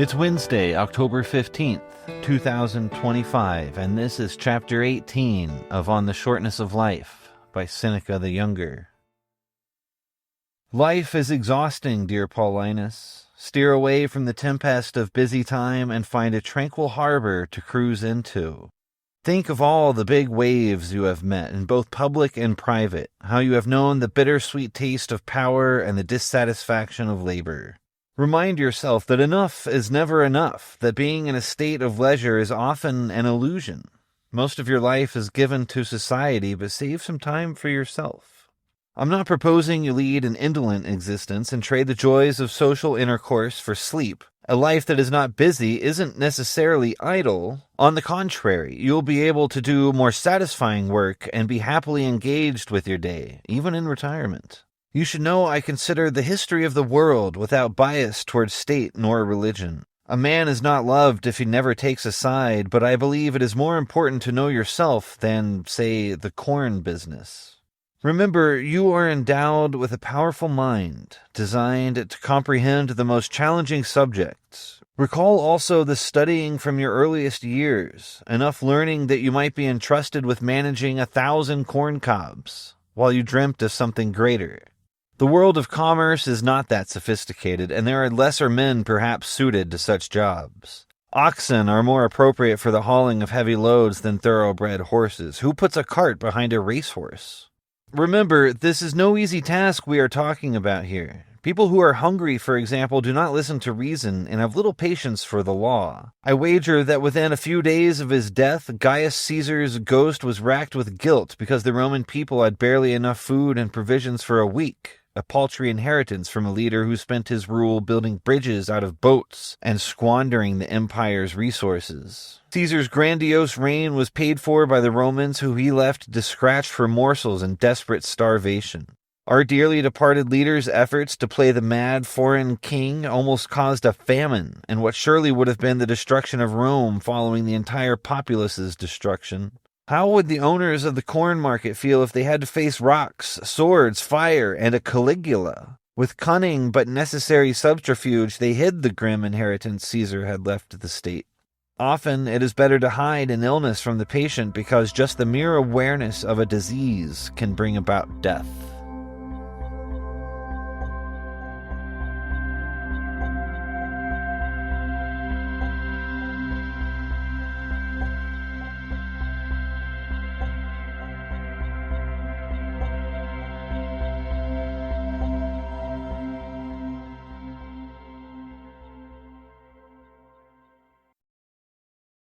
It's Wednesday, October 15th, 2025, and this is Chapter 18 of On the Shortness of Life by Seneca the Younger. Life is exhausting, dear Paulinus. Steer away from the tempest of busy time and find a tranquil harbor to cruise into. Think of all the big waves you have met in both public and private, how you have known the bittersweet taste of power and the dissatisfaction of labor. Remind yourself that enough is never enough, that being in a state of leisure is often an illusion. Most of your life is given to society, but save some time for yourself. I'm not proposing you lead an indolent existence and trade the joys of social intercourse for sleep. A life that is not busy isn't necessarily idle. On the contrary, you'll be able to do more satisfying work and be happily engaged with your day, even in retirement. You should know I consider the history of the world without bias toward state nor religion. A man is not loved if he never takes a side, but I believe it is more important to know yourself than, say, the corn business. Remember, you are endowed with a powerful mind, designed to comprehend the most challenging subjects. Recall also the studying from your earliest years, enough learning that you might be entrusted with managing 1,000 corn cobs, while you dreamt of something greater. The world of commerce is not that sophisticated, and there are lesser men perhaps suited to such jobs. Oxen are more appropriate for the hauling of heavy loads than thoroughbred horses. Who puts a cart behind a racehorse? Remember, this is no easy task we are talking about here. People who are hungry, for example, do not listen to reason and have little patience for the law. I wager that within a few days of his death, Gaius Caesar's ghost was racked with guilt because the Roman people had barely enough food and provisions for a week. A paltry inheritance from a leader who spent his rule building bridges out of boats and squandering the empire's resources. Caesar's grandiose reign was paid for by the Romans, who he left to scratch for morsels in desperate starvation. Our dearly departed leader's efforts to play the mad foreign king almost caused a famine, and what surely would have been the destruction of Rome following the entire populace's destruction. How would the owners of the corn market feel if they had to face rocks, swords, fire, and a Caligula? With cunning but necessary subterfuge, they hid the grim inheritance Caesar had left to the state. Often it is better to hide an illness from the patient because just the mere awareness of a disease can bring about death.